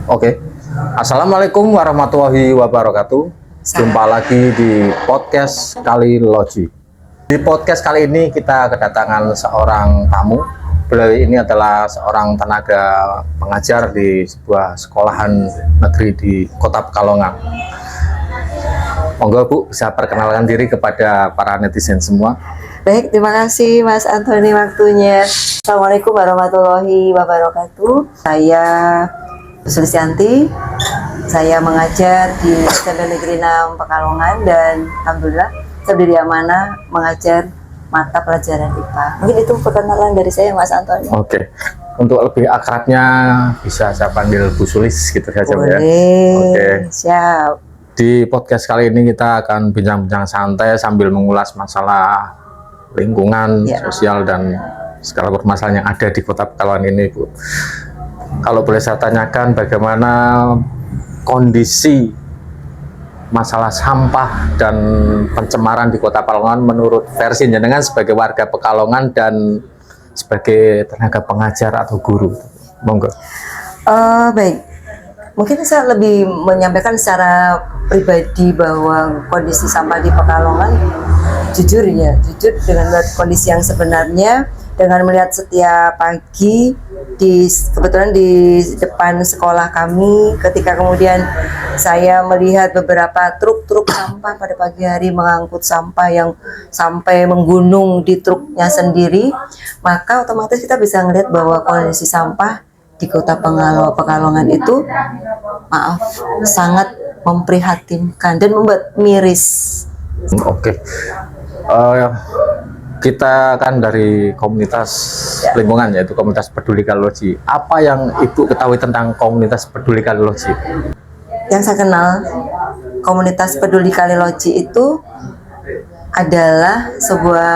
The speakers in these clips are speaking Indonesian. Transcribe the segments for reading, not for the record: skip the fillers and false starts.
Oke. Assalamualaikum warahmatullahi wabarakatuh. Jumpa lagi di podcast Kali Logi. Di podcast kali ini kita kedatangan seorang tamu. Beliau ini adalah seorang tenaga pengajar di sebuah sekolahan negeri di Kota Pekalongan. Monggo Bu, bisa perkenalkan diri kepada para netizen semua. Baik, terima kasih Mas Antoni waktunya. Assalamualaikum warahmatullahi wabarakatuh. Saya Bu Sulistianti. Saya mengajar di SMP Negeri 6 Pekalongan dan alhamdulillah saya diberi amanah mengajar mata pelajaran IPA. Mungkin itu perkenalan dari saya Mas Antoni. Oke. Untuk lebih akrabnya bisa saya panggil Bu Sulis gitu saja ya. Oke. Siap. Di podcast kali ini kita akan bincang-bincang santai sambil mengulas masalah lingkungan, sosial, dan segala permasalahan yang ada di Kota Pekalongan ini, Bu. Kalau boleh saya tanyakan, bagaimana kondisi masalah sampah dan pencemaran di Kota Pekalongan menurut versi jenengan sebagai warga Pekalongan dan sebagai tenaga pengajar atau guru? Monggo. Baik. Mungkin saya lebih menyampaikan secara pribadi bahwa kondisi sampah di Pekalongan jujur dengan kondisi yang sebenarnya, dengan melihat setiap pagi kebetulan di depan sekolah kami, ketika kemudian saya melihat beberapa truk-truk sampah pada pagi hari mengangkut sampah yang sampai menggunung di truknya sendiri, maka otomatis kita bisa melihat bahwa kondisi sampah di Kota Pekalongan itu sangat memprihatinkan dan membuat miris. Oke. Kita kan dari komunitas lingkungan, yaitu komunitas peduli Kali Logi. Apa yang Ibu ketahui tentang komunitas peduli Kali Logi? Yang saya kenal, komunitas peduli Kali Logi itu adalah sebuah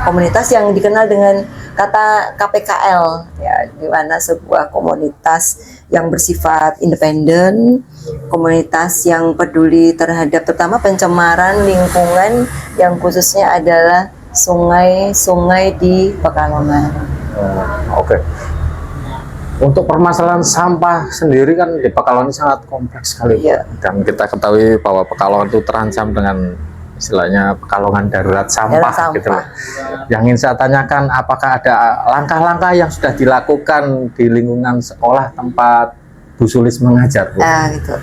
komunitas yang dikenal dengan kata KPKL, ya, di mana sebuah komunitas yang bersifat independen, komunitas yang peduli terhadap terutama pencemaran lingkungan yang khususnya adalah sungai-sungai di Pekalongan. Oke. Untuk permasalahan sampah sendiri kan di Pekalongan sangat kompleks sekali, dan kita ketahui bahwa Pekalongan itu terancam dengan istilahnya Pekalongan darurat sampah, gitu loh. Yang ingin saya tanyakan, apakah ada langkah-langkah yang sudah dilakukan di lingkungan sekolah tempat Bu Sulis mengajar, Bu? Gitu.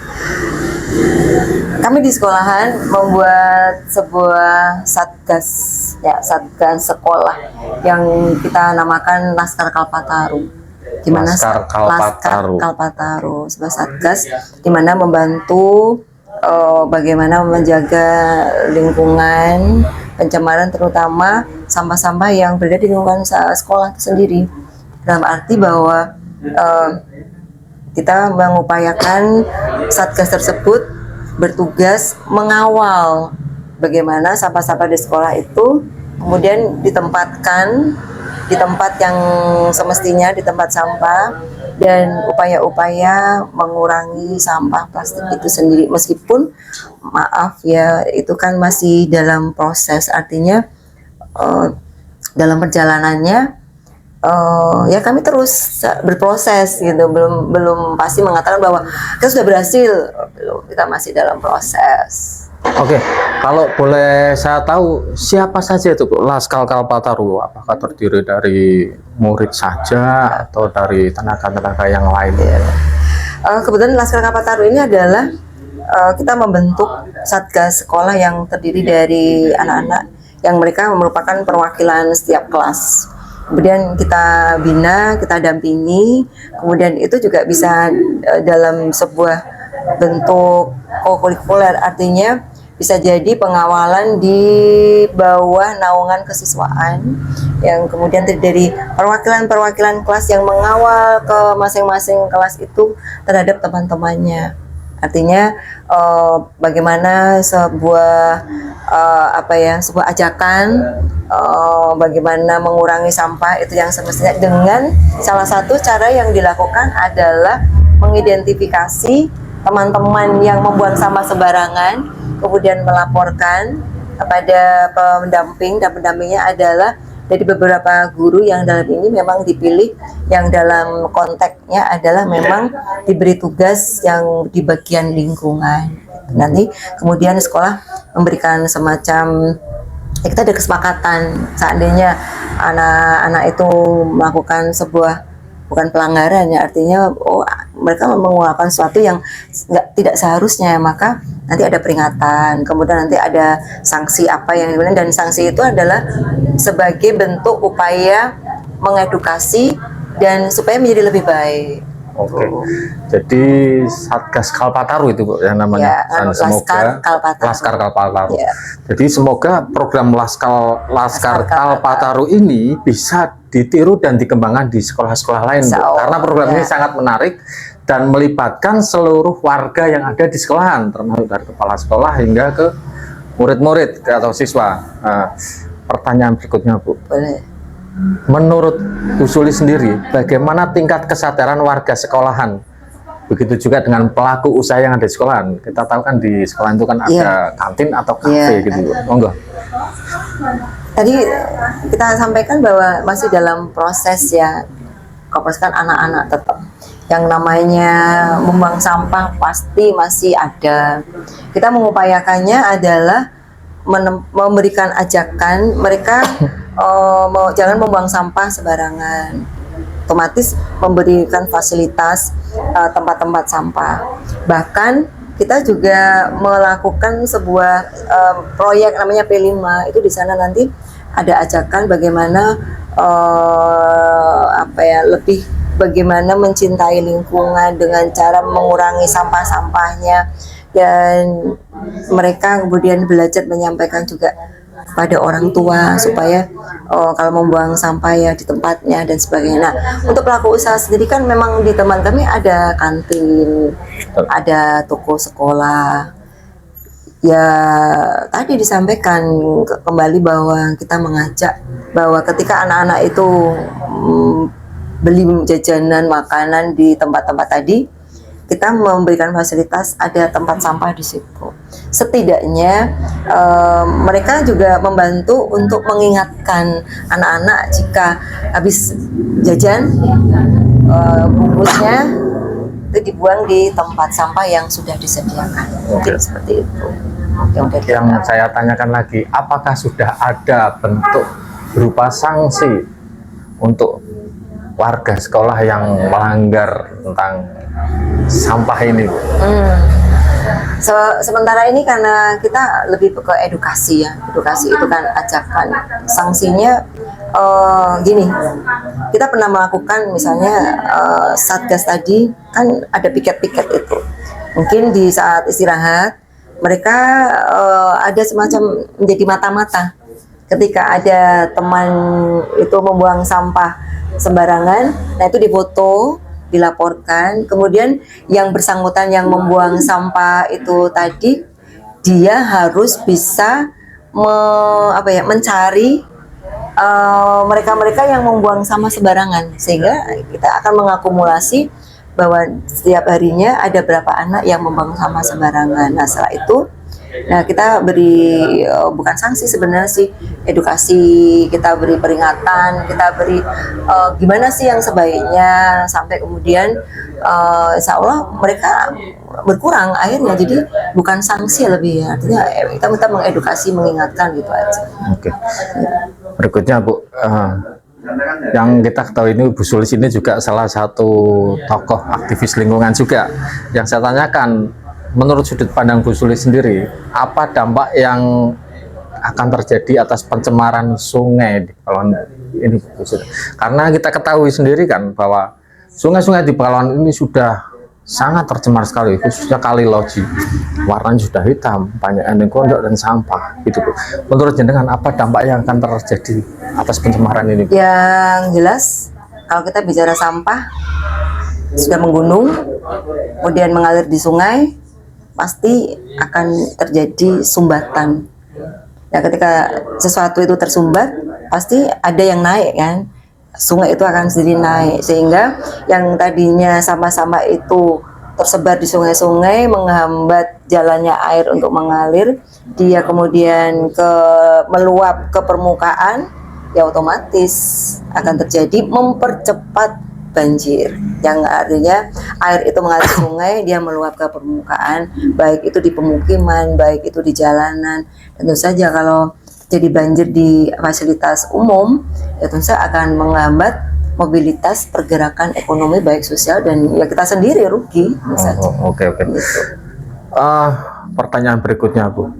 Kami di sekolahan membuat sebuah satgas sekolah yang kita namakan Laskar Kalpataru. Di mana Laskar Kalpataru, sebuah satgas di mana membantu bagaimana menjaga lingkungan, pencemaran terutama sampah-sampah yang berada di lingkungan sekolah itu sendiri. Dalam arti bahwa kita mengupayakan satgas tersebut bertugas mengawal bagaimana sampah-sampah di sekolah itu kemudian ditempatkan di tempat yang semestinya, di tempat sampah, dan upaya-upaya mengurangi sampah plastik itu sendiri, meskipun maaf ya, itu kan masih dalam proses, artinya dalam perjalanannya ya kami terus berproses gitu, belum pasti mengatakan bahwa kita sudah berhasil, belum, kita masih dalam proses. Oke, kalau boleh saya tahu siapa saja itu Laskar Kalpataru? Apakah terdiri dari murid saja atau dari tenaga-tenaga yang lain? Kebetulan Laskar Kalpataru ini adalah kita membentuk satgas sekolah yang terdiri dari anak-anak yang mereka merupakan perwakilan setiap kelas. Kemudian kita bina, kita dampingi, kemudian itu juga bisa dalam sebuah bentuk kokurikuler, artinya bisa jadi pengawalan di bawah naungan kesiswaan yang kemudian terdiri dari perwakilan-perwakilan kelas yang mengawal ke masing-masing kelas itu terhadap teman-temannya. Artinya bagaimana sebuah sebuah ajakan bagaimana mengurangi sampah itu yang semestinya, dengan salah satu cara yang dilakukan adalah mengidentifikasi teman-teman yang membuang sampah sembarangan, kemudian melaporkan kepada pendamping, dan pendampingnya adalah Jadi beberapa guru yang dalam ini memang dipilih yang dalam konteksnya adalah memang diberi tugas yang di bagian lingkungan. Nanti kemudian sekolah memberikan semacam kita ada kesepakatan seandainya anak-anak itu melakukan sebuah bukan pelanggaran ya, artinya mereka melakukan sesuatu yang tidak seharusnya, maka nanti ada peringatan, kemudian nanti ada sanksi apa yang digunakan, dan sanksi itu adalah sebagai bentuk upaya mengedukasi dan supaya menjadi lebih baik. Oke. Jadi Satgas Kalpataru itu Bu yang namanya. Ya, dan semoga Laskar Kalpataru. Ya. Jadi semoga program Laskar Kalpataru ini bisa ditiru dan dikembangkan di sekolah-sekolah lain, Bu. Karena program ini sangat menarik dan melibatkan seluruh warga yang ada di sekolahan, termasuk dari kepala sekolah hingga ke murid-murid atau siswa. Pertanyaan berikutnya, Bu. Boleh. Menurut Bu Suli sendiri, bagaimana tingkat kesadaran warga sekolahan? Begitu juga dengan pelaku usaha yang ada di sekolahan. Kita tahu kan di sekolah itu kan ada kantin atau kafe gitu. Monggo. Tadi kita sampaikan bahwa masih dalam proses ya, kan anak-anak tetap yang namanya membuang sampah pasti masih ada. Kita mengupayakannya adalah memberikan ajakan mereka jangan membuang sampah sembarangan, otomatis memberikan fasilitas tempat-tempat sampah. Bahkan kita juga melakukan sebuah proyek namanya P5, itu di sana nanti ada ajakan bagaimana lebih bagaimana mencintai lingkungan dengan cara mengurangi sampah-sampahnya, dan mereka kemudian belajar menyampaikan juga pada orang tua supaya kalau membuang sampah ya di tempatnya dan sebagainya. Nah, untuk pelaku usaha sendiri kan memang di teman kami ada kantin, ada toko sekolah. Ya tadi disampaikan kembali bahwa kita mengajak bahwa ketika anak-anak itu beli jajanan makanan di tempat-tempat tadi, kita memberikan fasilitas ada tempat sampah di situ. Setidaknya mereka juga membantu untuk mengingatkan anak-anak jika habis jajan bungkusnya itu dibuang di tempat sampah yang sudah disediakan. Mungkin seperti itu. Yang saya tanyakan lagi, apakah sudah ada bentuk berupa sanksi untuk warga sekolah yang melanggar tentang sampah ini? Sementara ini karena kita lebih ke edukasi ya, edukasi itu kan ajakan. Sanksinya gini, kita pernah melakukan misalnya Satgas tadi kan ada piket-piket itu. Mungkin di saat istirahat mereka ada semacam menjadi mata-mata. Ketika ada teman itu membuang sampah sembarangan, nah itu difoto, dilaporkan, kemudian yang bersangkutan yang membuang sampah itu tadi dia harus bisa mencari mereka-mereka yang membuang sampah sembarangan, sehingga kita akan mengakumulasi bahwa setiap harinya ada berapa anak yang membuang sampah sembarangan. Nah setelah itu kita beri bukan sanksi sebenarnya sih, edukasi, kita beri peringatan, kita beri gimana sih yang sebaiknya, sampai kemudian insya Allah mereka berkurang akhirnya. Jadi bukan sanksi lebih ya, artinya kita mengedukasi, mengingatkan gitu aja. Oke. Berikutnya Bu, yang kita ketahui ini Bu Sulis ini juga salah satu tokoh aktivis lingkungan juga. Yang saya tanyakan, menurut sudut pandang Bu Sulis sendiri, apa dampak yang akan terjadi atas pencemaran sungai di Pekalongan ini, Bu Sulis? Karena kita ketahui sendiri kan bahwa sungai-sungai di Pekalongan ini sudah sangat tercemar sekali, khususnya Kali Loji. Warnanya sudah hitam, banyak ending kondok dan sampah. Gitu, Bu. Menurut jenengan, apa dampak yang akan terjadi atas pencemaran ini, Bu? Yang jelas, kalau kita bicara sampah sudah menggunung, kemudian mengalir di sungai, pasti akan terjadi sumbatan. Nah, ketika sesuatu itu tersumbat, pasti ada yang naik kan. Sungai itu akan sendiri naik, sehingga yang tadinya sampah-sampah itu tersebar di sungai-sungai menghambat jalannya air untuk mengalir, dia kemudian meluap ke permukaan, ya otomatis akan terjadi mempercepat banjir, yang artinya air itu mengalir ke sungai, dia meluap ke permukaan, baik itu di pemukiman, baik itu di jalanan. Tentu saja kalau jadi banjir di fasilitas umum, ya tentu saja akan menghambat mobilitas, pergerakan ekonomi baik sosial dan ya kita sendiri rugi. Oke. Pertanyaan berikutnya, Bu.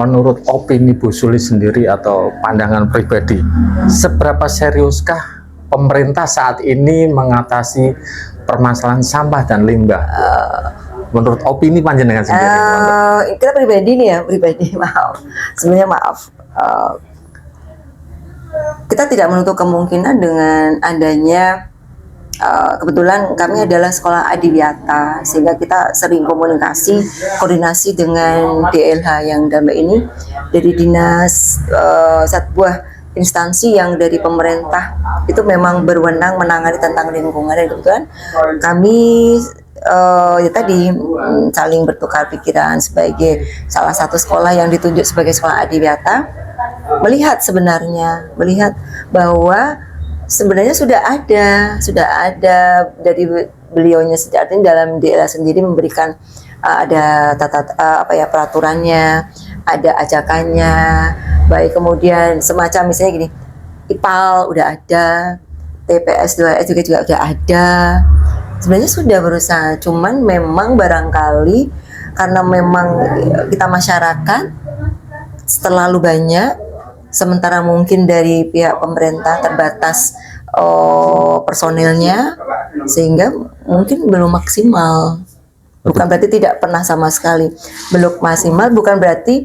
Menurut opini Bu Suli sendiri atau pandangan pribadi, seberapa seriuskah pemerintah saat ini mengatasi permasalahan sampah dan limbah? Menurut opini panjenengan sendiri? Kita pribadi nih ya, maaf. Sebenarnya maaf. Kita tidak menutup kemungkinan dengan adanya kebetulan kami adalah sekolah adiwiyata, sehingga kita sering koordinasi dengan DLH yang dalam ini dari dinas sebuah instansi yang dari pemerintah itu memang berwenang menangani tentang lingkungan, dan kebetulan kami ya tadi saling bertukar pikiran sebagai salah satu sekolah yang ditunjuk sebagai sekolah adiwiyata, melihat bahwa sebenarnya sudah ada dari beliaunya sejak ini dalam DLH sendiri memberikan ada peraturannya, ada ajakannya, baik kemudian semacam misalnya gini, IPAL udah ada, TPS 2S juga udah ada. Sebenarnya sudah berusaha, cuman memang barangkali karena memang kita masyarakat terlalu banyak, sementara mungkin dari pihak pemerintah terbatas personilnya, sehingga mungkin belum maksimal. Bukan berarti tidak pernah sama sekali, belum maksimal, bukan berarti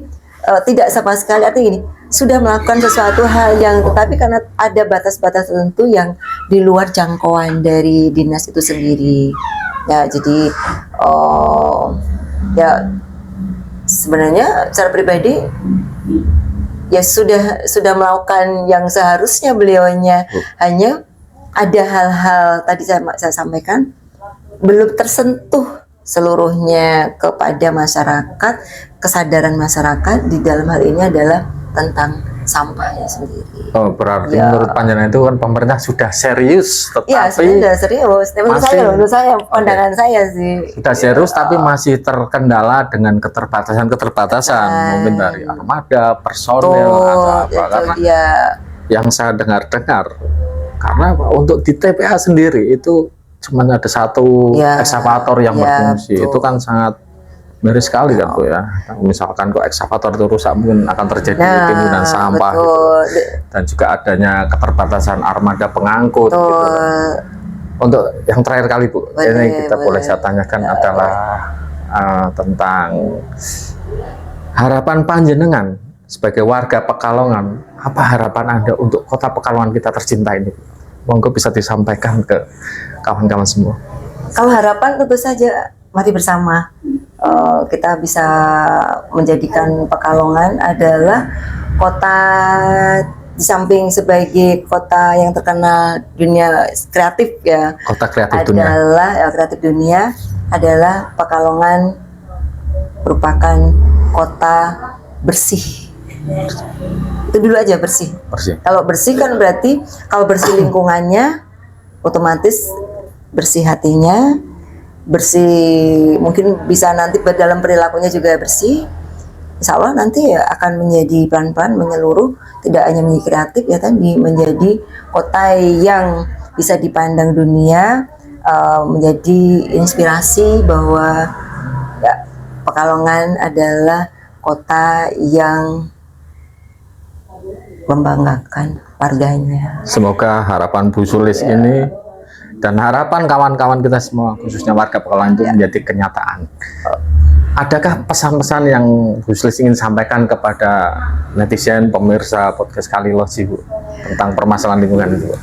tidak sama sekali. Artinya gini, sudah melakukan sesuatu hal yang, tetapi karena ada batas-batas tertentu yang di luar jangkauan dari dinas itu sendiri. Ya, jadi ya sebenarnya secara pribadi ya sudah melakukan yang seharusnya beliaunya, hanya ada hal-hal tadi saya sampaikan belum tersentuh seluruhnya kepada masyarakat, kesadaran masyarakat di dalam hal ini adalah tentang sampahnya sendiri. Oh, berarti menurut panjenengan itu kan pemerintah sudah serius, tetapi ya sudah serius. Menurut saya pandangan saya sih sudah serius, tapi masih terkendala dengan keterbatasan mungkin dari armada, personel, atau apa. Karena yang saya dengar karena untuk di TPA sendiri itu cuma ada satu ekskavator yang berfungsi. Itu kan sangat miris sekali kan Bu ya. Misalkan kok ekskavator itu rusak, mungkin akan terjadi timbunan sampah gitu. Dan juga adanya keterbatasan armada pengangkut gitu. Untuk yang terakhir kali Bu, ini kita boleh saya tanyakan adalah tentang harapan panjenengan sebagai warga Pekalongan. Apa harapan Anda untuk kota Pekalongan kita tercinta ini? Monggo bisa disampaikan ke kawan-kawan semua. Kalau harapan tentu saja mari bersama kita bisa menjadikan Pekalongan adalah kota, di samping sebagai kota yang terkenal dunia kreatif ya, kota kreatif kreatif dunia, adalah Pekalongan merupakan kota bersih. Itu dulu aja, bersih. Kalau bersih kan berarti kalau bersih lingkungannya, otomatis bersih hatinya, bersih mungkin bisa nanti dalam perilakunya juga bersih. Insya Allah nanti ya akan menjadi pelan-pelan menyeluruh, tidak hanya menjadi kreatif ya tadi, menjadi kota yang bisa dipandang dunia, menjadi inspirasi bahwa ya, Pekalongan adalah kota yang membanggakan warganya. Semoga harapan Bu Sulis ini dan harapan kawan-kawan kita semua, khususnya warga Pekalongan itu menjadi kenyataan. Adakah pesan-pesan yang Bu Sulis ingin sampaikan kepada netizen, pemirsa podcast Kaliloji Bu, tentang permasalahan lingkungan itu?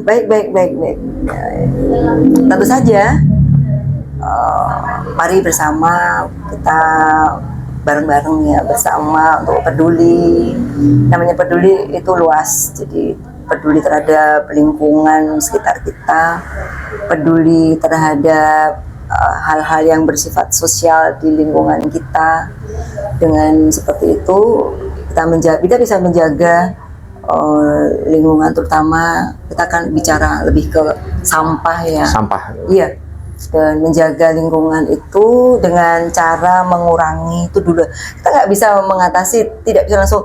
Baik. Tentu saja, mari bersama kita bareng-bareng ya, bersama untuk peduli. Namanya peduli itu luas, jadi peduli terhadap lingkungan sekitar kita, peduli terhadap hal-hal yang bersifat sosial di lingkungan kita. Dengan seperti itu kita bisa menjaga lingkungan, terutama kita akan bicara lebih ke sampah ya. Sampah. Iya, dan menjaga lingkungan itu dengan cara mengurangi itu dulu. Kita nggak bisa mengatasi, tidak bisa langsung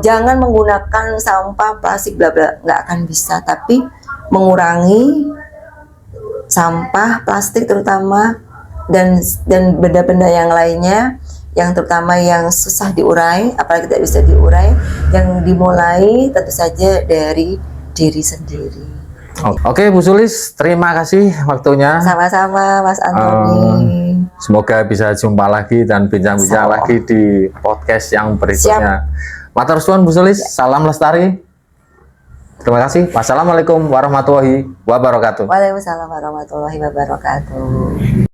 jangan menggunakan sampah plastik bla bla, nggak akan bisa. Tapi mengurangi sampah plastik terutama dan benda-benda yang lainnya yang terutama yang susah diurai, apalagi tidak bisa diurai, yang dimulai tentu saja dari diri sendiri. Oke, Bu Sulis, terima kasih waktunya. Sama-sama Mas Antoni. Semoga bisa jumpa lagi dan bincang-bincang lagi di podcast yang berikutnya. Matur suwun Bu Sulis, salam lestari. Terima kasih. Wassalamualaikum warahmatullahi wabarakatuh. Waalaikumsalam warahmatullahi wabarakatuh.